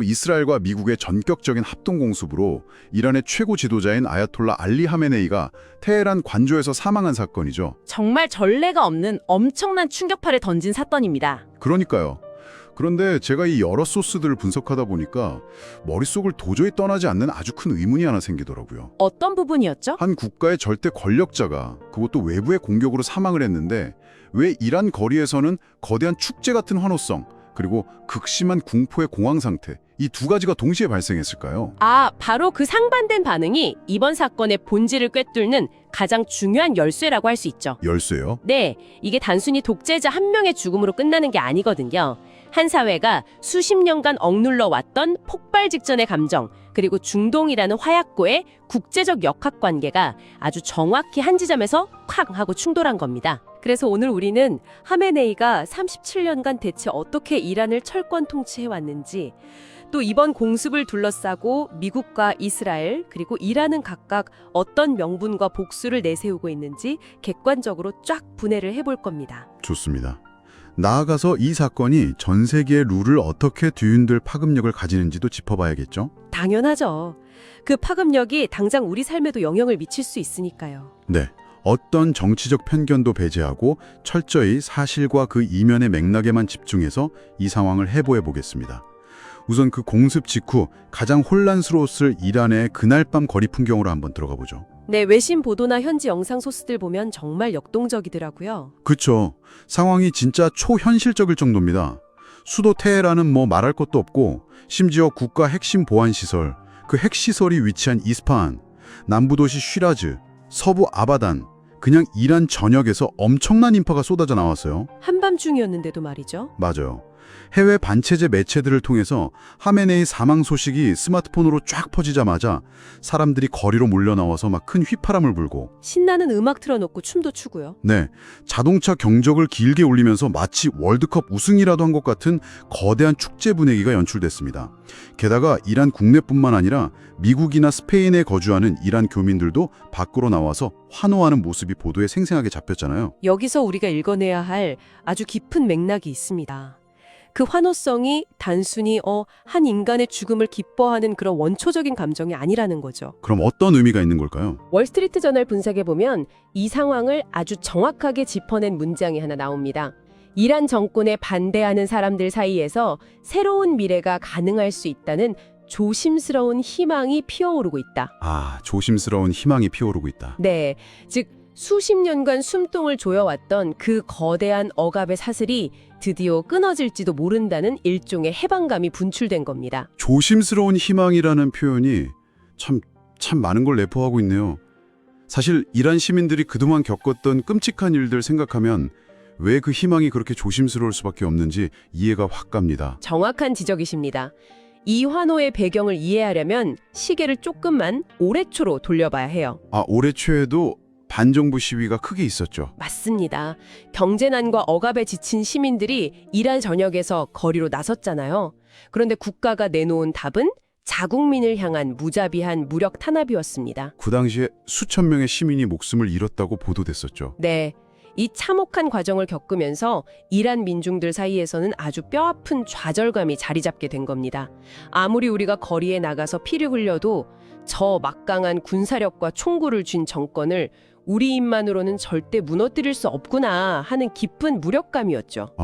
이스라엘과 미국의 전격적인 합동 공습으로 이란의 최고 지도자인 아야톨라 알리 하메네이가 테헤란 관저에서 사망한 사건이죠. 정말 전례가 없는 엄청난 충격파를 던진 사건입니다. 그러니까요. 그런데 제가 이 여러 소스들을 분석하다 보니까 머릿속을 도저히 떠나지 않는 아주 큰 의문이 하나 생기더라고요. 어떤 부분이었죠? 한 국가의 절대 권력자가 그것도 외부의 공격으로 사망을 했는데 왜 이란 거리에서는 거대한 축제 같은 환호성 그리고 극심한 공포의 공황 상태 이 두 가지가 동시에 발생했을까요? 바로 그 상반된 반응이 이번 사건의 본질을 꿰뚫는 가장 중요한 열쇠라고 할 수 있죠. 열쇠요? 네, 이게 단순히 독재자 한 명의 죽음으로 끝나는 게 아니거든요. 한 사회가 수십 년간 억눌러 왔던 폭발 직전의 감정, 그리고 중동이라는 화약고의 국제적 역학관계가 아주 정확히 한 지점에서 콱 하고 충돌한 겁니다. 그래서 오늘 우리는 하메네이가 37년간 대체 어떻게 이란을 철권 통치해왔는지, 또 이번 공습을 둘러싸고 미국과 이스라엘 그리고 이란은 각각 어떤 명분과 복수를 내세우고 있는지 객관적으로 쫙 분해를 해볼 겁니다. 좋습니다. 나아가서 이 사건이 전 세계의 룰을 어떻게 뒤흔들 파급력을 가지는지도 짚어봐야겠죠? 당연하죠. 그 파급력이 당장 우리 삶에도 영향을 미칠 수 있으니까요. 네. 어떤 정치적 편견도 배제하고 철저히 사실과 그 이면의 맥락에만 집중해서 이 상황을 해부해 보겠습니다. 우선 그 공습 직후 가장 혼란스러웠을 이란의 그날 밤 거리 풍경으로 한번 들어가 보죠. 네, 외신 보도나 현지 영상 소스들 보면 정말 역동적이더라고요. 그쵸. 상황이 진짜 초현실적일 정도입니다. 수도 테헤란은 뭐 말할 것도 없고 심지어 국가 핵심 보안시설, 그 핵시설이 위치한 이스파한, 남부도시 쉬라즈, 서부 아바단, 그냥 이란 전역에서 엄청난 인파가 쏟아져 나왔어요. 한밤중이었는데도 말이죠. 맞아요. 해외 반체제 매체들을 통해서 하메네이 사망 소식이 스마트폰으로 쫙 퍼지자마자 사람들이 거리로 몰려 나와서 막 큰 휘파람을 불고 신나는 음악 틀어놓고 춤도 추고요. 네, 자동차 경적을 길게 울리면서 마치 월드컵 우승이라도 한 것 같은 거대한 축제 분위기가 연출됐습니다. 게다가 이란 국내뿐만 아니라 미국이나 스페인에 거주하는 이란 교민들도 밖으로 나와서 환호하는 모습이 보도에 생생하게 잡혔잖아요. 여기서 우리가 읽어내야 할 아주 깊은 맥락이 있습니다. 그 환호성이 단순히 한 인간의 죽음을 기뻐하는 그런 원초적인 감정이 아니라는 거죠. 그럼 어떤 의미가 있는 걸까요? 월스트리트 저널 분석에 보면 이 상황을 아주 정확하게 짚어낸 문장이 하나 나옵니다. 이란 정권에 반대하는 사람들 사이에서 새로운 미래가 가능할 수 있다는 조심스러운 희망이 피어오르고 있다. 조심스러운 희망이 피어오르고 있다. 네, 즉 수십 년간 숨통을 조여왔던 그 거대한 억압의 사슬이 드디어 끊어질지도 모른다는 일종의 해방감이 분출된 겁니다. 조심스러운 희망이라는 표현이 참 많은 걸 내포하고 있네요. 사실 이란 시민들이 그동안 겪었던 끔찍한 일들 생각하면 왜 그 희망이 그렇게 조심스러울 수밖에 없는지 이해가 확 갑니다. 정확한 지적이십니다. 이 환호의 배경을 이해하려면 시계를 조금만 올해초로 돌려봐야 해요. 올해 초에도 반정부 시위가 크게 있었죠. 맞습니다. 경제난과 억압에 지친 시민들이 이란 전역에서 거리로 나섰잖아요. 그런데 국가가 내놓은 답은 자국민을 향한 무자비한 무력 탄압이었습니다. 그 당시에 수천 명의 시민이 목숨을 잃었다고 보도됐었죠. 네. 이 참혹한 과정을 겪으면서 이란 민중들 사이에서는 아주 뼈아픈 좌절감이 자리 잡게 된 겁니다. 아무리 우리가 거리에 나가서 피를 흘려도 저 막강한 군사력과 총구를 쥔 정권을 우리 힘만으로는 절대 무너뜨릴 수 없구나 하는 깊은 무력감이었죠.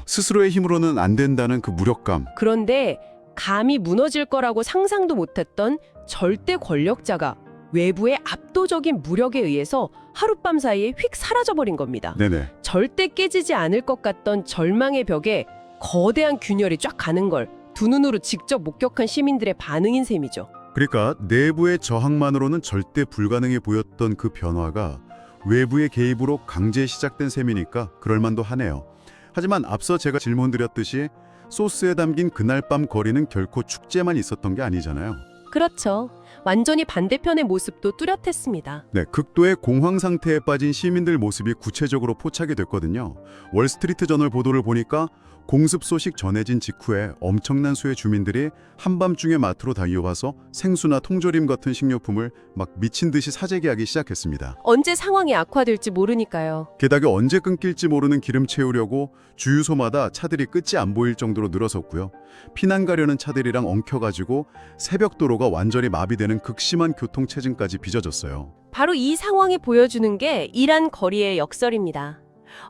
스스로의 힘으로는 안 된다는 그 무력감. 그런데 감히 무너질 거라고 상상도 못했던 절대 권력자가 외부의 압도적인 무력에 의해서 하룻밤 사이에 휙 사라져버린 겁니다. 네네. 절대 깨지지 않을 것 같던 절망의 벽에 거대한 균열이 쫙 가는 걸 두 눈으로 직접 목격한 시민들의 반응인 셈이죠. 그러니까 내부의 저항만으로는 절대 불가능해 보였던 그 변화가 외부의 개입으로 강제 시작된 셈이니까 그럴만도 하네요. 하지만 앞서 제가 질문드렸듯이 소스에 담긴 그날 밤 거리는 결코 축제만 있었던 게 아니잖아요. 그렇죠. 완전히 반대편의 모습도 뚜렷했습니다. 네, 극도의 공황 상태에 빠진 시민들 모습이 구체적으로 포착이 됐거든요. 월스트리트 저널 보도를 보니까 공습 소식 전해진 직후에 엄청난 수의 주민들이 한밤중에 마트로 달려와서 생수나 통조림 같은 식료품을 막 미친 듯이 사재기하기 시작했습니다. 언제 상황이 악화될지 모르니까요. 게다가 언제 끊길지 모르는 기름 채우려고 주유소마다 차들이 끝이 안 보일 정도로 늘어섰고요. 피난 가려는 차들이랑 엉켜가지고 새벽 도로가 완전히 마비되는 극심한 교통체증까지 빚어졌어요. 바로 이 상황이 보여주는 게 이란 거리의 역설입니다.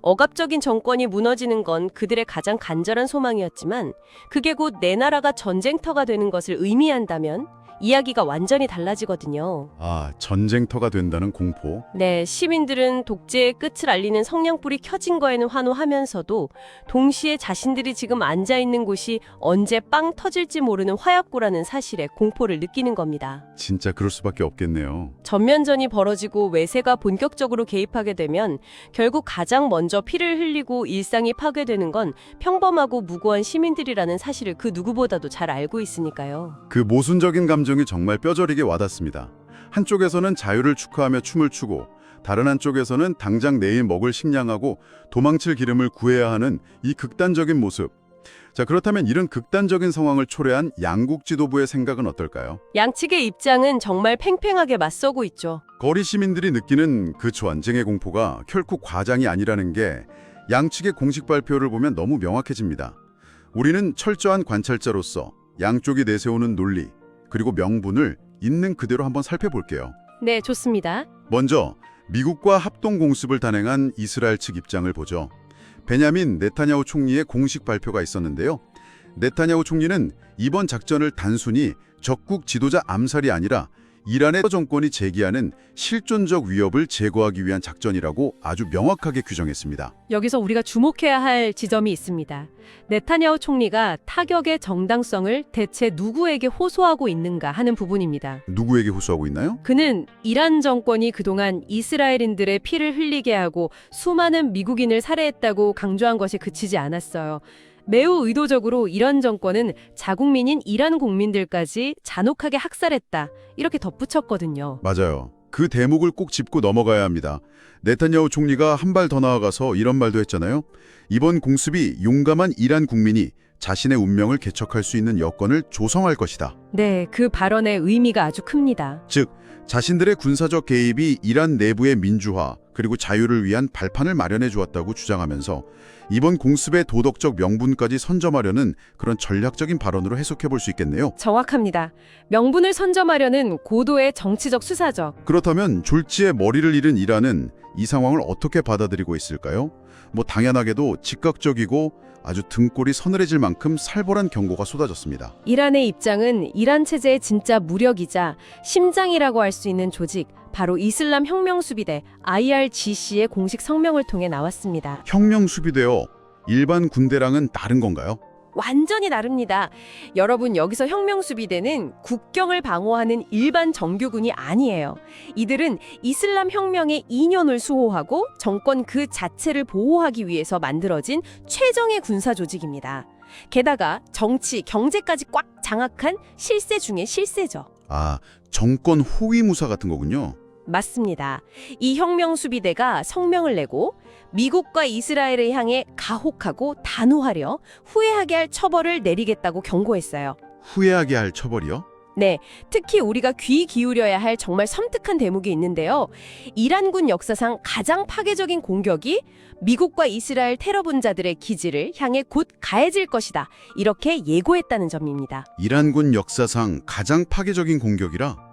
억압적인 정권이 무너지는 건 그들의 가장 간절한 소망이었지만 그게 곧 내 나라가 전쟁터가 되는 것을 의미한다면 이야기가 완전히 달라지거든요. 아, 전쟁터가 된다는 공포. 네, 시민들은 독재의 끝을 알리는 성냥불이 켜진 거에는 환호하면서도 동시에 자신들이 지금 앉아있는 곳이 언제 빵 터질지 모르는 화약고라는 사실에 공포를 느끼는 겁니다. 진짜 그럴 수밖에 없겠네요. 전면전이 벌어지고 외세가 본격적으로 개입하게 되면 결국 가장 먼저 피를 흘리고 일상이 파괴되는 건 평범하고 무고한 시민들이라는 사실을 그 누구보다도 잘 알고 있으니까요. 그 모순적인 감정이 정말 뼈저리게 와닿습니다. 한쪽에서는 자유를 축하하며 춤을 추고 다른 한쪽에서는 당장 내일 먹을 식량하고 도망칠 기름을 구해야 하는 이 극단적인 모습. 자, 그렇다면 이런 극단적인 상황을 초래한 양국 지도부의 생각은 어떨까요? 양측의 입장은 정말 팽팽하게 맞서고 있죠. 거리 시민들이 느끼는 그 전쟁의 공포가 결코 과장이 아니라는 게 양측의 공식 발표를 보면 너무 명확해집니다. 우리는 철저한 관찰자로서 양쪽이 내세우는 논리, 그리고 명분을 있는 그대로 한번 살펴볼게요. 네, 좋습니다. 먼저 미국과 합동공습을 단행한 이스라엘 측 입장을 보죠. 베냐민 네타냐후 총리의 공식 발표가 있었는데요. 네타냐후 총리는 이번 작전을 단순히 적국 지도자 암살이 아니라 이란의 정권이 제기하는 실존적 위협을 제거하기 위한 작전이라고 아주 명확하게 규정했습니다. 여기서 우리가 주목해야 할 지점이 있습니다. 네타냐후 총리가 타격의 정당성을 대체 누구에게 호소하고 있는가 하는 부분입니다. 누구에게 호소하고 있나요? 그는 이란 정권이 그동안 이스라엘인들의 피를 흘리게 하고 수많은 미국인을 살해했다고 강조한 것에 그치지 않았어요. 매우 의도적으로 이란 정권은 자국민인 이란 국민들까지 잔혹하게 학살했다. 이렇게 덧붙였거든요. 맞아요. 그 대목을 꼭 짚고 넘어가야 합니다. 네타냐후 총리가 한 발 더 나아가서 이런 말도 했잖아요. 이번 공습이 용감한 이란 국민이 자신의 운명을 개척할 수 있는 여건을 조성할 것이다. 네, 그 발언의 의미가 아주 큽니다. 즉, 자신들의 군사적 개입이 이란 내부의 민주화 그리고 자유를 위한 발판을 마련해 주었다고 주장하면서 이번 공습의 도덕적 명분까지 선점하려는 그런 전략적인 발언으로 해석해 볼 수 있겠네요. 정확합니다. 명분을 선점하려는 고도의 정치적 수사죠. 그렇다면 졸지에 머리를 잃은 이란은 이 상황을 어떻게 받아들이고 있을까요? 당연하게도 즉각적이고 아주 등골이 서늘해질 만큼 살벌한 경고가 쏟아졌습니다. 이란의 입장은 이란 체제의 진짜 무력이자 심장이라고 할 수 있는 조직, 바로 이슬람 혁명수비대 IRGC의 공식 성명을 통해 나왔습니다. 혁명 수비대요. 일반 군대랑은 다른 건가요? 완전히 다릅니다. 여러분, 여기서 혁명수비대는 국경을 방어하는 일반 정규군이 아니에요. 이들은 이슬람 혁명의 이념을 수호하고 정권 그 자체를 보호하기 위해서 만들어진 최정예 군사 조직입니다. 게다가 정치, 경제까지 꽉 장악한 실세 중의 실세죠. 아, 정권 호위무사 같은 거군요. 맞습니다. 이 혁명수비대가 성명을 내고 미국과 이스라엘을 향해 가혹하고 단호하려 후회하게 할 처벌을 내리겠다고 경고했어요. 후회하게 할 처벌이요? 네, 특히 우리가 귀 기울여야 할 정말 섬뜩한 대목이 있는데요. 이란군 역사상 가장 파괴적인 공격이 미국과 이스라엘 테러 분자들의 기지를 향해 곧 가해질 것이다. 이렇게 예고했다는 점입니다. 이란군 역사상 가장 파괴적인 공격이라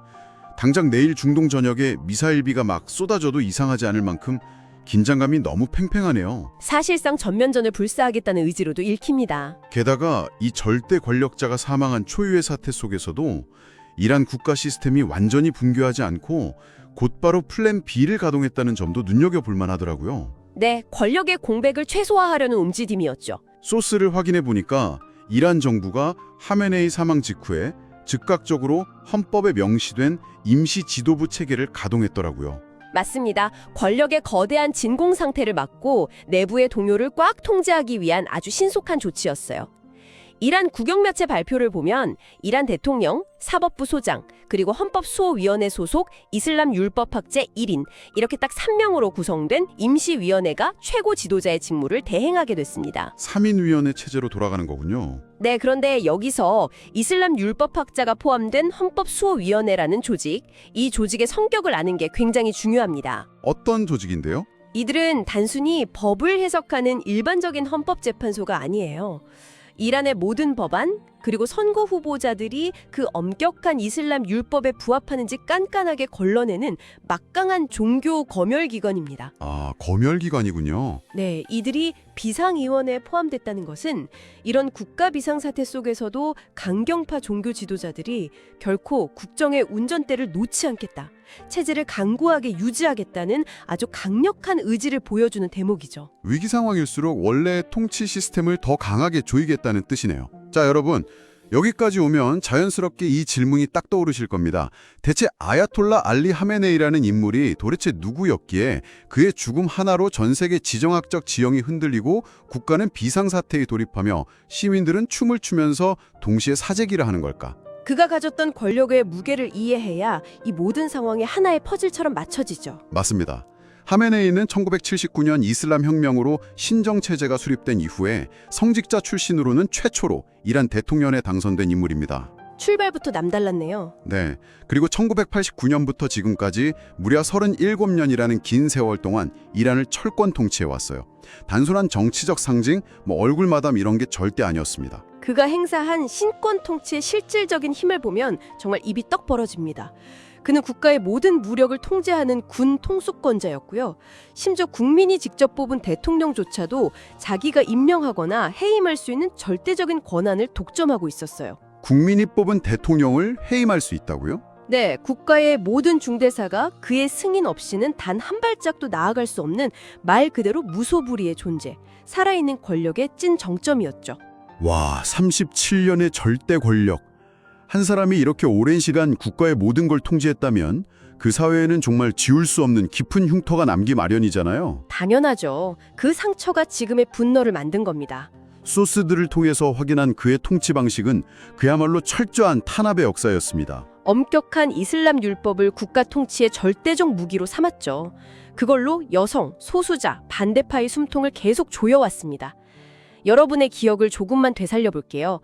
당장 내일 중동 전역에 미사일비가 막 쏟아져도 이상하지 않을 만큼 긴장감이 너무 팽팽하네요. 사실상 전면전을 불사하겠다는 의지로도 읽힙니다. 게다가 이 절대 권력자가 사망한 초유의 사태 속에서도 이란 국가 시스템이 완전히 붕괴하지 않고 곧바로 플랜 B를 가동했다는 점도 눈여겨볼 만하더라고요. 네, 권력의 공백을 최소화하려는 움직임이었죠. 소스를 확인해 보니까 이란 정부가 하메네이 사망 직후에 즉각적으로 헌법에 명시된 임시 지도부 체계를 가동했더라고요. 맞습니다. 권력의 거대한 진공 상태를 막고 내부의 동요를 꽉 통제하기 위한 아주 신속한 조치였어요. 이란 국영매체 발표를 보면 이란 대통령, 사법부 소장, 그리고 헌법수호위원회 소속 이슬람 율법학제 1인 이렇게 딱 3명으로 구성된 임시위원회가 최고 지도자의 직무를 대행하게 됐습니다. 3인위원회 체제로 돌아가는 거군요. 네, 그런데 여기서 이슬람 율법학자가 포함된 헌법수호위원회라는 조직, 이 조직의 성격을 아는 게 굉장히 중요합니다. 어떤 조직인데요? 이들은 단순히 법을 해석하는 일반적인 헌법재판소가 아니에요. 이란의 모든 법안, 그리고 선거 후보자들이 그 엄격한 이슬람 율법에 부합하는지 깐깐하게 걸러내는 막강한 종교 검열기관입니다. 아, 검열기관이군요. 네, 이들이 비상위원회에 포함됐다는 것은 이런 국가 비상사태 속에서도 강경파 종교 지도자들이 결코 국정의 운전대를 놓지 않겠다, 체제를 강고하게 유지하겠다는 아주 강력한 의지를 보여주는 대목이죠. 위기 상황일수록 원래 통치 시스템을 더 강하게 조이겠다는 뜻이네요. 자, 여러분. 여기까지 오면 자연스럽게 이 질문이 딱 떠오르실 겁니다. 대체 아야톨라 알리 하메네이라는 인물이 도대체 누구였기에 그의 죽음 하나로 전 세계 지정학적 지형이 흔들리고 국가는 비상사태에 돌입하며 시민들은 춤을 추면서 동시에 사재기를 하는 걸까? 그가 가졌던 권력의 무게를 이해해야 이 모든 상황이 하나의 퍼즐처럼 맞춰지죠. 맞습니다. 하메네이는 1979년 이슬람 혁명으로 신정체제가 수립된 이후에 성직자 출신으로는 최초로 이란 대통령에 당선된 인물입니다. 출발부터 남달랐네요. 네, 그리고 1989년부터 지금까지 무려 37년이라는 긴 세월 동안 이란을 철권 통치해왔어요. 단순한 정치적 상징, 얼굴 마담 이런 게 절대 아니었습니다. 그가 행사한 신권 통치의 실질적인 힘을 보면 정말 입이 떡 벌어집니다. 그는 국가의 모든 무력을 통제하는 군 통수권자였고요. 심지어 국민이 직접 뽑은 대통령조차도 자기가 임명하거나 해임할 수 있는 절대적인 권한을 독점하고 있었어요. 국민이 뽑은 대통령을 해임할 수 있다고요? 네, 국가의 모든 중대사가 그의 승인 없이는 단 한 발짝도 나아갈 수 없는 말 그대로 무소불위의 존재, 살아있는 권력의 찐 정점이었죠. 와, 37년의 절대 권력. 한 사람이 이렇게 오랜 시간 국가의 모든 걸 통제했다면 그 사회에는 정말 지울 수 없는 깊은 흉터가 남기 마련이잖아요. 당연하죠. 그 상처가 지금의 분노를 만든 겁니다. 소스들을 통해서 확인한 그의 통치 방식은 그야말로 철저한 탄압의 역사였습니다. 엄격한 이슬람 율법을 국가 통치의 절대적 무기로 삼았죠. 그걸로 여성, 소수자, 반대파의 숨통을 계속 조여왔습니다. 여러분의 기억을 조금만 되살려 볼게요.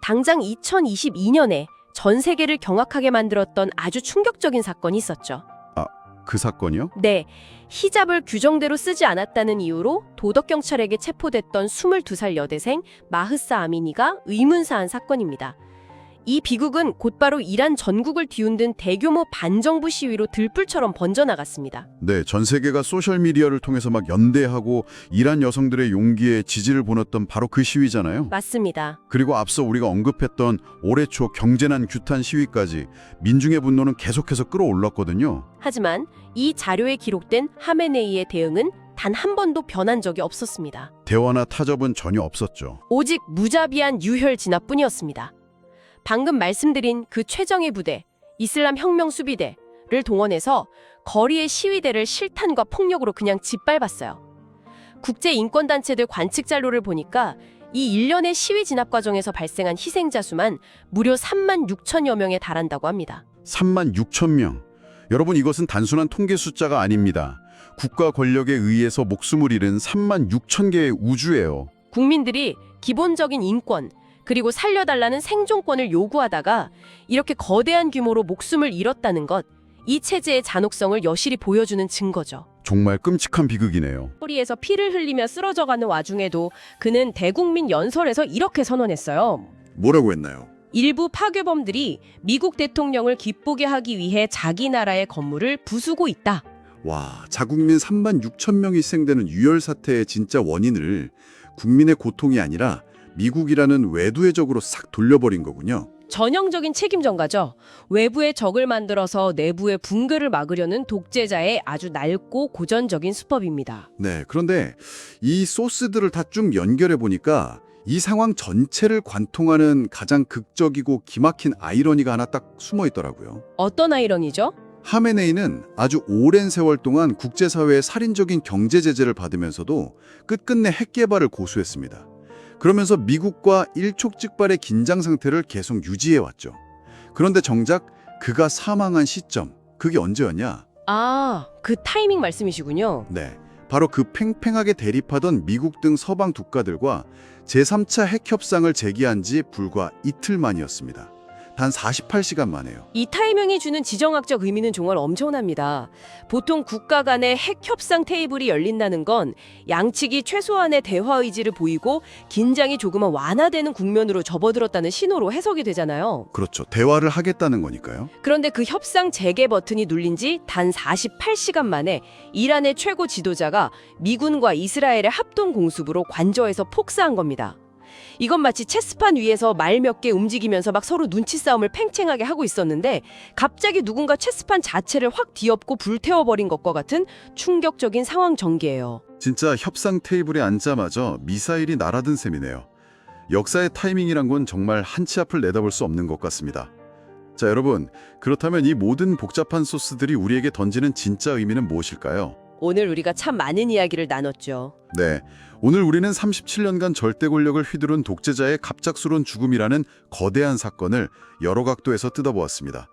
당장 2022년에 전 세계를 경악하게 만들었던 아주 충격적인 사건이 있었죠. 그 사건이요? 네, 히잡을 규정대로 쓰지 않았다는 이유로 도덕경찰에게 체포됐던 22살 여대생 마흐사 아미니가 의문사한 사건입니다. 이 비극은 곧바로 이란 전국을 뒤흔든 대규모 반정부 시위로 들불처럼 번져나갔습니다. 네, 전 세계가 소셜미디어를 통해서 막 연대하고 이란 여성들의 용기에 지지를 보냈던 바로 그 시위잖아요. 맞습니다. 그리고 앞서 우리가 언급했던 올해 초 경제난 규탄 시위까지 민중의 분노는 계속해서 끌어올랐거든요. 하지만 이 자료에 기록된 하메네이의 대응은 단 한 번도 변한 적이 없었습니다. 대화나 타접은 전혀 없었죠. 오직 무자비한 유혈 진압뿐이었습니다. 방금 말씀드린 그 최정예 부대, 이슬람 혁명 수비대를 동원해서 거리의 시위대를 실탄과 폭력으로 그냥 짓밟았어요. 국제인권단체들 관측 자료를 보니까 이 일련의 시위 진압 과정에서 발생한 희생자 수만 무려 3만 6천여 명에 달한다고 합니다. 3만 6천 명. 여러분, 이것은 단순한 통계 숫자가 아닙니다. 국가 권력에 의해서 목숨을 잃은 3만 6천 개의 우주예요. 국민들이 기본적인 인권, 그리고 살려달라는 생존권을 요구하다가 이렇게 거대한 규모로 목숨을 잃었다는 것, 이 체제의 잔혹성을 여실히 보여주는 증거죠. 정말 끔찍한 비극이네요. 소리에서 피를 흘리며 쓰러져가는 와중에도 그는 대국민 연설에서 이렇게 선언했어요. 뭐라고 했나요? 일부 파괴범들이 미국 대통령을 기쁘게 하기 위해 자기 나라의 건물을 부수고 있다. 와, 자국민 3만 6천 명이 희생되는 유혈 사태의 진짜 원인을 국민의 고통이 아니라 미국이라는 외부의 적으로 싹 돌려버린 거군요. 전형적인 책임 전가죠. 외부의 적을 만들어서 내부의 붕괴를 막으려는 독재자의 아주 낡고 고전적인 수법입니다. 네, 그런데 이 소스들을 다 쭉 연결해 보니까 이 상황 전체를 관통하는 가장 극적이고 기막힌 아이러니가 하나 딱 숨어 있더라고요. 어떤 아이러니죠? 하메네이는 아주 오랜 세월 동안 국제사회의 살인적인 경제 제재를 받으면서도 끝끝내 핵 개발을 고수했습니다. 그러면서 미국과 일촉즉발의 긴장 상태를 계속 유지해왔죠. 그런데 정작 그가 사망한 시점, 그게 언제였냐? 아, 그 타이밍 말씀이시군요. 네, 바로 그 팽팽하게 대립하던 미국 등 서방 국가들과 제3차 핵협상을 제기한 지 불과 이틀 만이었습니다. 단 48시간 만에요. 이 타이밍이 주는 지정학적 의미는 정말 엄청납니다. 보통 국가 간의 핵 협상 테이블이 열린다는 건 양측이 최소한의 대화 의지를 보이고 긴장이 조금은 완화되는 국면으로 접어들었다는 신호로 해석이 되잖아요. 그렇죠. 대화를 하겠다는 거니까요. 그런데 그 협상 재개 버튼이 눌린 지 단 48시간 만에 이란의 최고 지도자가 미군과 이스라엘의 합동 공습으로 관저에서 폭사한 겁니다. 이건 마치 체스판 위에서 말 몇 개 움직이면서 막 서로 눈치 싸움을 팽팽하게 하고 있었는데 갑자기 누군가 체스판 자체를 확 뒤엎고 불태워버린 것과 같은 충격적인 상황 전개예요. 진짜 협상 테이블에 앉자마자 미사일이 날아든 셈이네요. 역사의 타이밍이란 건 정말 한 치 앞을 내다볼 수 없는 것 같습니다. 자, 여러분, 그렇다면 이 모든 복잡한 소스들이 우리에게 던지는 진짜 의미는 무엇일까요? 오늘 우리가 참 많은 이야기를 나눴죠. 네, 오늘 우리는 37년간 절대 권력을 휘두른 독재자의 갑작스러운 죽음이라는 거대한 사건을 여러 각도에서 뜯어보았습니다.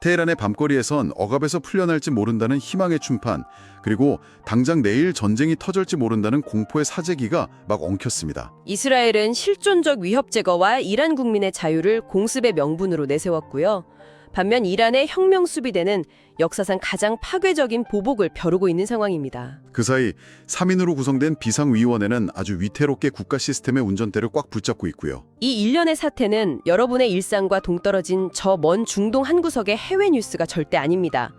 테헤란의 밤거리에선 억압에서 풀려날지 모른다는 희망의 춤판, 그리고 당장 내일 전쟁이 터질지 모른다는 공포의 사재기가 막 엉켰습니다. 이스라엘은 실존적 위협 제거와 이란 국민의 자유를 공습의 명분으로 내세웠고요. 반면 이란의 혁명 수비대는 역사상 가장 파괴적인 보복을 벼르고 있는 상황입니다. 그 사이 3인으로 구성된 비상위원회는 아주 위태롭게 국가 시스템의 운전대를 꽉 붙잡고 있고요. 이 일련의 사태는 여러분의 일상과 동떨어진 저 먼 중동 한 구석의 해외 뉴스가 절대 아닙니다.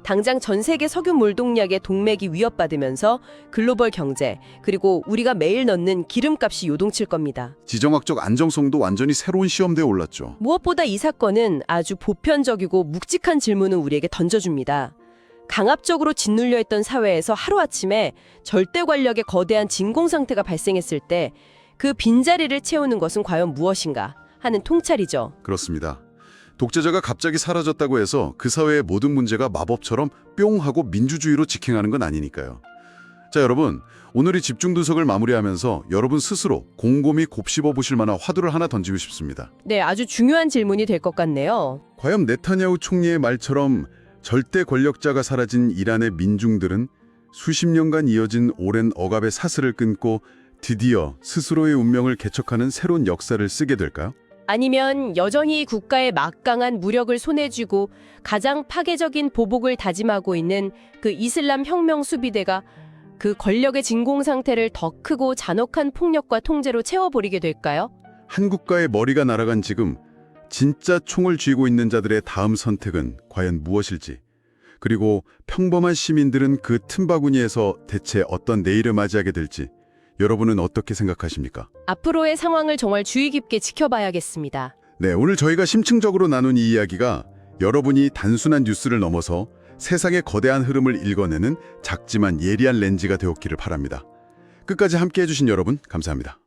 당장 전 세계 석유 몰동약의 동맥이 위협받으면서 글로벌 경제, 그리고 우리가 매일 넣는 기름값이 요동칠 겁니다. 지정학적 안정성도 완전히 새로운 시험대에 올랐죠. 무엇보다 이 사건은 아주 보편적이고 묵직한 질문을 우리에게 던져줍니다. 강압적으로 짓눌려 있던 사회에서 하루아침에 절대 권력의 거대한 진공 상태가 발생했을 때 그 빈자리를 채우는 것은 과연 무엇인가 하는 통찰이죠. 그렇습니다. 독재자가 갑자기 사라졌다고 해서 그 사회의 모든 문제가 마법처럼 뿅 하고 민주주의로 직행하는 건 아니니까요. 자, 여러분, 오늘 이 집중분석을 마무리하면서 여러분 스스로 곰곰이 곱씹어 보실 만한 화두를 하나 던지고 싶습니다. 네, 아주 중요한 질문이 될 것 같네요. 과연 네타냐후 총리의 말처럼 절대 권력자가 사라진 이란의 민중들은 수십 년간 이어진 오랜 억압의 사슬을 끊고 드디어 스스로의 운명을 개척하는 새로운 역사를 쓰게 될까요? 아니면 여전히 국가의 막강한 무력을 손에 쥐고 가장 파괴적인 보복을 다짐하고 있는 그 이슬람 혁명 수비대가 그 권력의 진공 상태를 더 크고 잔혹한 폭력과 통제로 채워버리게 될까요? 한 국가의 머리가 날아간 지금 진짜 총을 쥐고 있는 자들의 다음 선택은 과연 무엇일지, 그리고 평범한 시민들은 그 틈바구니에서 대체 어떤 내일을 맞이하게 될지 여러분은 어떻게 생각하십니까? 앞으로의 상황을 정말 주의 깊게 지켜봐야겠습니다. 네, 오늘 저희가 심층적으로 나눈 이 이야기가 여러분이 단순한 뉴스를 넘어서 세상의 거대한 흐름을 읽어내는 작지만 예리한 렌즈가 되었기를 바랍니다. 끝까지 함께해 주신 여러분 감사합니다.